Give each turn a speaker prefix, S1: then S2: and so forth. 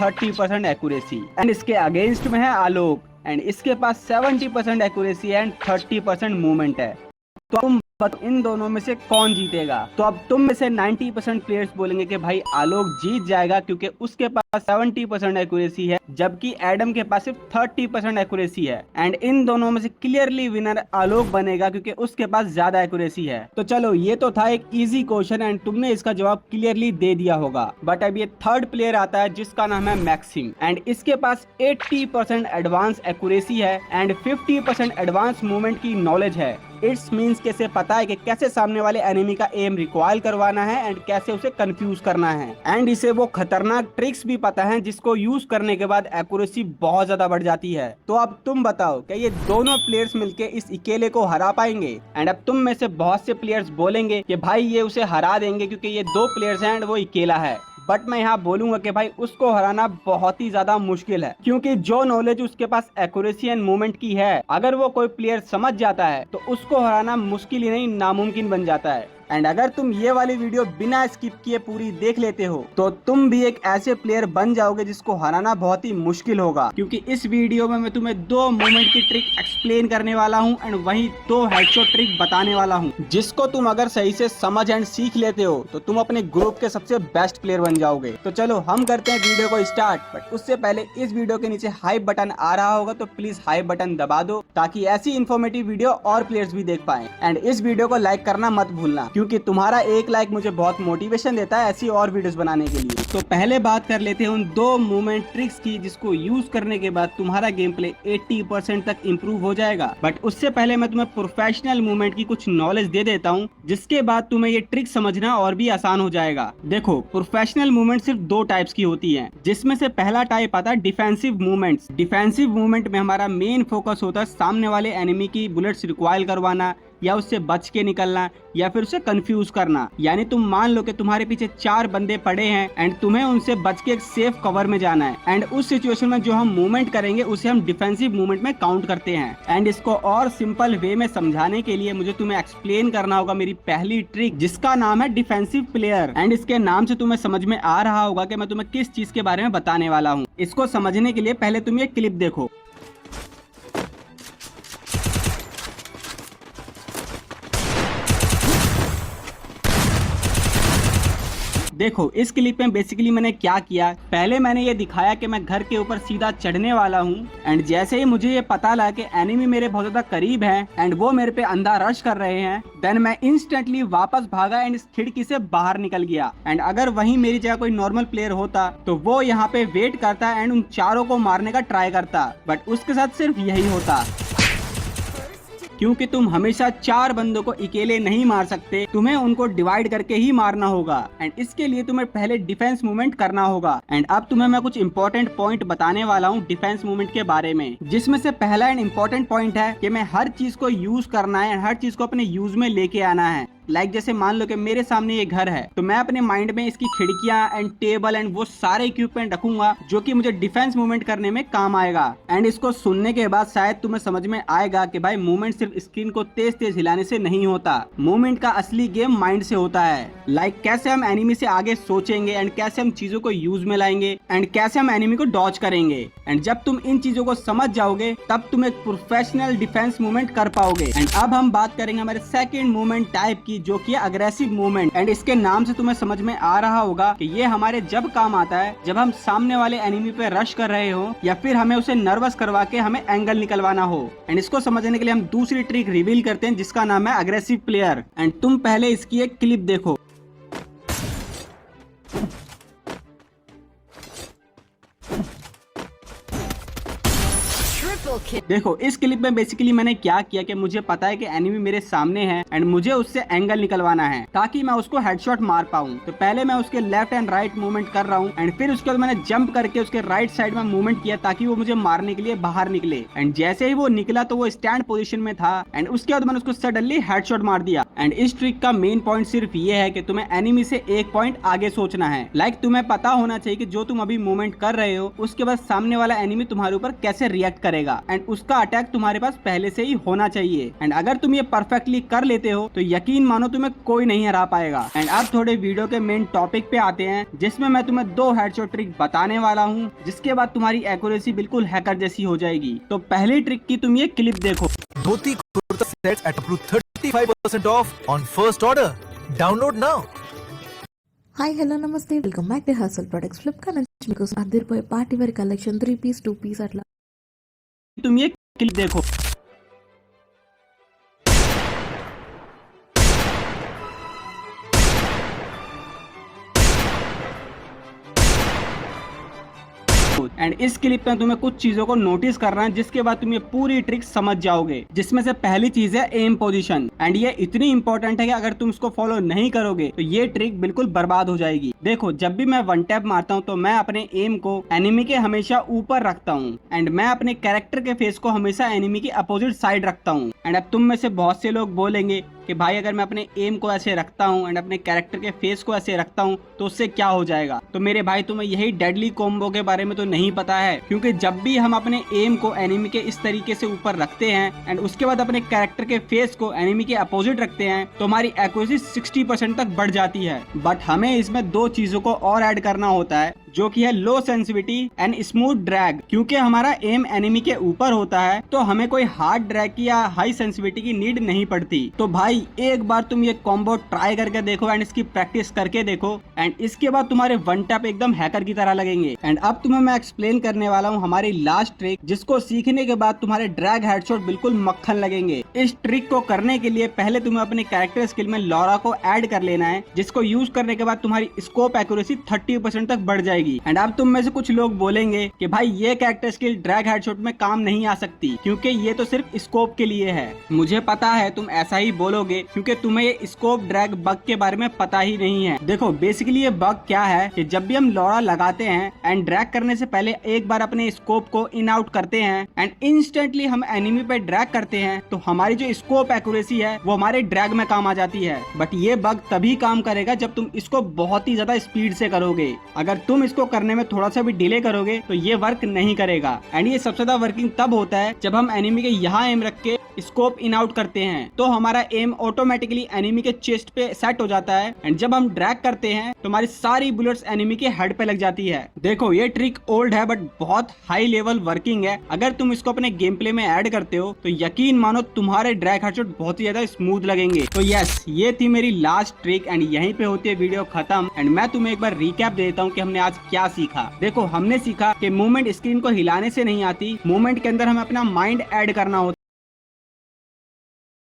S1: 30% accuracy and इसके against में है आलोक एंड इसके पास 70% एक्यूरेसी एंड 30% मूवमेंट है। तो तुम इन दोनों में से कौन जीतेगा? तो अब तुम में से 90% प्लेयर्स बोलेंगे कि भाई आलोक जीत जाएगा क्योंकि उसके पास 70% एक्यूरेसी है, जबकि एडम के पास सिर्फ 30% एक्यूरेसी है एंड इन दोनों में से क्लियरली विनर आलोक बनेगा क्योंकि उसके पास ज्यादा एक्यूरेसी है। तो चलो ये तो था एक इजी क्वेश्चन एंड तुमने इसका जवाब क्लियरली दे दिया होगा। बट अब ये थर्ड प्लेयर आता है जिसका नाम है मैक्सिम एंड इसके पास 80% एडवांस एक्यूरेसी है एंड 50% एडवांस मूवमेंट की नॉलेज है। इट्स मीन्स कि इसे पता है कि कैसे सामने वाले एनिमी का एम रिकॉइल करवाना है एंड कैसे उसे कंफ्यूज करना है एंड इसे वो खतरनाक ट्रिक्स भी पता है जिसको यूज करने के बाद एक्यूरेसी बहुत ज्यादा बढ़ जाती है। तो अब तुम बताओ क्या ये दोनों प्लेयर्स मिलके इस अकेले को हरा पाएंगे? एंड अब तुम में से बहुत से प्लेयर्स बोलेंगे कि भाई ये उसे हरा देंगे क्योंकि ये दो प्लेयर्स हैं एंड वो अकेला है। बट मैं यहाँ बोलूंगा कि भाई उसको हराना बहुत ही ज्यादा मुश्किल है क्योंकि जो नॉलेज उसके पास एक्यूरेसी एंड मूवमेंट की है, अगर वो कोई प्लेयर समझ जाता है तो उसको हराना मुश्किल ही नहीं नामुमकिन बन जाता है। एंड अगर तुम ये वाली वीडियो बिना स्किप किए पूरी देख लेते हो तो तुम भी एक ऐसे प्लेयर बन जाओगे जिसको हराना बहुत ही मुश्किल होगा, क्योंकि इस वीडियो में मैं तुम्हें 2 मूवमेंट की ट्रिक एक्सप्लेन करने वाला हूं एंड वहीं 2 हेडशॉट ट्रिक बताने वाला हूं, जिसको तुम अगर सही से समझ एंड सीख लेते हो तो तुम अपने ग्रुप के सबसे बेस्ट प्लेयर बन जाओगे। तो चलो हम करते हैं वीडियो को स्टार्ट। बट उससे पहले इस वीडियो के नीचे हाइप बटन आ रहा होगा तो प्लीज हाइप बटन दबा दो ताकि ऐसी इन्फॉर्मेटिव वीडियो और प्लेयर्स भी देख पाए एंड इस वीडियो को लाइक करना मत भूलना क्योंकि तुम्हारा एक लाइक मुझे बहुत मोटिवेशन देता है ऐसी और वीडियोस बनाने के लिए। तो पहले बात कर लेते हैं उन 2 मूवमेंट ट्रिक्स की जिसको यूज करने के बाद तुम्हारा गेम प्ले 80% तक इम्प्रूव हो जाएगा। बट उससे पहले मैं तुम्हें प्रोफेशनल मूवमेंट की कुछ नॉलेज दे देता हूँ जिसके बाद तुम्हें ये ट्रिक समझना और भी आसान हो जाएगा। देखो प्रोफेशनल मूवमेंट सिर्फ 2 टाइप्स की होती है, जिसमें से पहला टाइप आता है डिफेंसिव मूवमेंट्स। डिफेंसिव मूवमेंट में हमारा मेन फोकस होता है सामने वाले एनिमी की बुलेट्स रिकॉइल करवाना या उससे बच के निकलना या फिर उसे कंफ्यूज करना। यानी तुम मान लो कि तुम्हारे पीछे 4 बंदे पड़े हैं एंड तुम्हें उनसे बच के एक सेफ कवर में जाना है एंड उस सिचुएशन में जो हम मूवमेंट करेंगे उसे हम डिफेंसिव मूवमेंट में काउंट करते हैं। एंड इसको और सिंपल वे में समझाने के लिए मुझे तुम्हें एक्सप्लेन करना होगा मेरी पहली ट्रिक जिसका नाम है डिफेंसिव प्लेयर। एंड इसके नाम से तुम्हें समझ में आ रहा होगा कि मैं तुम्हें किस चीज के बारे में बताने वाला हूँ। इसको समझने के लिए पहले तुम ये क्लिप देखो। देखो इस क्लिप में बेसिकली मैंने क्या किया, पहले मैंने ये दिखाया कि मैं घर के ऊपर सीधा चढ़ने वाला हूँ एंड जैसे ही मुझे ये पता लगा कि एनिमी मेरे बहुत ज्यादा करीब हैं एंड वो मेरे पे अंधा रश कर रहे हैं, देन मैं इंस्टेंटली वापस भागा एंड इस खिड़की से बाहर निकल गया। एंड अगर वहीं मेरी जगह कोई नॉर्मल प्लेयर होता तो वो यहाँ पे वेट करता एंड उन चारों को मारने का ट्राई करता, बट उसके साथ सिर्फ यही होता क्योंकि तुम हमेशा 4 बंदों को अकेले नहीं मार सकते, तुम्हें उनको डिवाइड करके ही मारना होगा एंड इसके लिए तुम्हें पहले डिफेंस मूवमेंट करना होगा। एंड अब तुम्हें मैं कुछ इंपॉर्टेंट पॉइंट बताने वाला हूँ डिफेंस मूवमेंट के बारे में, जिसमें से पहला एंड इम्पोर्टेंट पॉइंट है कि मैं हर चीज को यूज करना है, हर चीज को अपने यूज में लेके आना है। लाइक जैसे मान लो कि मेरे सामने ये घर है तो मैं अपने माइंड में इसकी खिड़कियां एंड टेबल एंड वो सारे इक्विपमेंट रखूंगा जो कि मुझे डिफेंस मूवमेंट करने में काम आएगा। एंड इसको सुनने के बाद शायद तुम्हें समझ में आएगा कि भाई मूवमेंट सिर्फ स्क्रीन को तेज तेज हिलाने से नहीं होता, मूवमेंट का असली गेम माइंड से होता है। लाइक कैसे हम एनिमी से आगे सोचेंगे एंड कैसे हम चीजों को यूज में लाएंगे एंड कैसे हम एनिमी को डॉज करेंगे। एंड जब तुम इन चीजों को समझ जाओगे तब तुम एक प्रोफेशनल डिफेंस मूवमेंट कर पाओगे। एंड अब हम बात करेंगे हमारे सेकेंड मूवमेंट टाइप की जो की अग्रेसिव मूवमेंट। एंड इसके नाम से तुम्हें समझ में आ रहा होगा कि ये हमारे जब काम आता है जब हम सामने वाले एनिमी पे रश कर रहे हो या फिर हमें उसे नर्वस करवा के हमें एंगल निकलवाना हो। एंड इसको समझने के लिए हम दूसरी ट्रिक रिवील करते हैं जिसका नाम है अग्रेसिव प्लेयर। एंड तुम पहले इसकी एक क्लिप देखो। देखो इस क्लिप में बेसिकली मैंने क्या किया कि मुझे पता है कि एनिमी मेरे सामने है एंड मुझे उससे एंगल निकलवाना है ताकि मैं उसको हेडशॉट मार पाऊं। तो पहले मैं उसके लेफ्ट एंड राइट मूवमेंट कर रहा हूं एंड फिर उसके बाद मैंने जंप करके उसके राइट साइड में मूवमेंट किया ताकि वो मुझे मारने के लिए बाहर निकले। एंड जैसे ही वो निकला तो वो स्टैंड पोजीशन में था एंड उसके बाद मैंने उसको सडनली हेडशॉट मार दिया। एंड इस ट्रिक का मेन पॉइंट सिर्फ ये है कि तुम्हें एनिमी से एक पॉइंट आगे सोचना है। लाइक तुम्हें पता होना चाहिए कि जो तुम अभी मूवमेंट कर रहे हो उसके बाद सामने वाला एनिमी तुम्हारे ऊपर कैसे रिएक्ट करेगा। जाएगा एंड उसका अटैक तुम्हारे पास पहले से ही होना चाहिए। एंड अगर तुम ये परफेक्टली कर लेते हो तो यकीन मानो तुम्हें कोई नहीं हरा पाएगा। एंड अब थोड़े वीडियो के मेन टॉपिक पे आते हैं, जिसमें मैं तुम्हें 2 हेडशॉट ट्रिक बताने वाला हूँ, जिसके बाद तुम्हारी एक्यूरेसी बिल्कुल हैकर जैसी हो जाएगी। तो पहली ट्रिक की तुम ये क्लिप देखो।
S2: Dhoti kurta sets at up to 35% off on first order. Download now.
S3: Hi hello namaste welcome back to Harsal Products Flipkart నుంచి మీకు అదిరిపోయే party wear collection 3 piece 2 piece అట్లా
S1: तुम ये क्लिप देखो। एंड इस क्लिप में तुम्हें कुछ चीजों को नोटिस करना है, जिसके बाद तुम ये पूरी ट्रिक समझ जाओगे। जिसमें से पहली चीज है एम पोजीशन। एंड ये इतनी इंपॉर्टेंट है कि अगर तुम इसको फॉलो नहीं करोगे तो ये ट्रिक बिल्कुल बर्बाद हो जाएगी। देखो, जब भी मैं वन टैप मारता हूँ तो मैं अपने एम को एनिमी के हमेशा ऊपर रखता हूँ एंड मैं अपने कैरेक्टर के फेस को हमेशा एनिमी की अपोजिट साइड रखता हूँ। एंड अब तुम में से बहुत से लोग बोलेंगे कि भाई अगर मैं अपने एम को ऐसे रखता हूँ एंड अपने कैरेक्टर के फेस को ऐसे रखता हूँ तो उससे क्या हो जाएगा। तो मेरे भाई, तुम्हें यही डेडली कॉम्बो के बारे में तो नहीं पता है, क्योंकि जब भी हम अपने एम को एनिमी के इस तरीके से ऊपर रखते हैं एंड उसके बाद अपने कैरेक्टर के फेस को एनिमी के अपोजिट रखते हैं तो हमारी एक्यूरेसी 60% तक बढ़ जाती है। बट हमें इसमें 2 चीजों को और ऐड करना होता है, जो कि है लो सेंसिटिविटी एंड स्मूथ ड्रैग। क्योंकि हमारा एम एनिमी के ऊपर होता है तो हमें कोई हार्ड ड्रैग की या हाई सेंसिटिविटी की नीड नहीं पड़ती। तो भाई एक बार तुम ये कॉम्बो ट्राई करके देखो एंड इसकी प्रैक्टिस करके देखो एंड इसके बाद तुम्हारे वन टैप एकदम हैकर की तरह लगेंगे। एंड अब तुम्हें मैं एक्सप्लेन करने वाला हूँ हमारी लास्ट ट्रिक, जिसको सीखने के बाद तुम्हारे ड्रैग हेडशॉट बिल्कुल मक्खन लगेंगे। इस ट्रिक को करने के लिए पहले तुम्हें अपने कैरेक्टर स्किल में लॉरा को ऐड कर लेना है, जिसको यूज करने के बाद तुम्हारी स्कोप एक्यूरेसी 30% तक बढ़ जाएगी। एंड अब तुम में से कुछ लोग बोलेंगे कि भाई ये कैरेक्टर स्किल ड्रैग हेडशॉट में काम नहीं आ सकती, क्योंकि ये तो सिर्फ स्कोप के लिए है। मुझे पता है तुम ऐसा ही बोलोगे, क्योंकि तुम्हें ये स्कोप ड्रैग बग के बारे में पता ही नहीं है। देखो, बेसिकली ये बग क्या है कि जब भी हम लॉरा लगाते हैं एंड ड्रैग करने से पहले एक बार अपने स्कोप को इन आउट करते हैं एंड इंस्टेंटली हम एनिमी पे ड्रैग करते हैं तो हमारी जो स्कोप एक्यूरेसी है वो हमारे ड्रैग में काम आ जाती है। बट ये बग तभी काम करेगा जब तुम इसको बहुत ही ज्यादा स्पीड से करोगे। अगर तुम इसको करने में थोड़ा सा भी डिले करोगे तो ये वर्क नहीं करेगा। एंड ये सबसे ज्यादा वर्किंग तब होता है जब हम एनिमी के यहाँ एम रख के स्कोप इन आउट करते हैं, तो हमारा एम ऑटोमेटिकली एनिमी के चेस्ट पे सेट हो जाता है एंड जब हम ड्रैग करते हैं तो हमारी सारी बुलेट्स एनिमी के हेड पे लग जाती है। देखो, ये ट्रिक ओल्ड है बट बहुत हाई लेवल वर्किंग है। अगर तुम इसको अपने गेम प्ले में ऐड करते हो तो यकीन मानो तुम्हारे ड्रैग हेडशॉट बहुत ही ज्यादा स्मूथ लगेंगे। तो यस, ये थी मेरी लास्ट ट्रिक एंड यहीं पे होती है वीडियो खत्म। एंड मैं तुम्हें एक बार रिकैप देता हूँ कि हमने आज क्या सीखा। देखो, हमने सीखा कि मूवमेंट स्क्रीन को हिलाने से नहीं आती, मूवमेंट के अंदर हमें अपना माइंड ऐड करना होता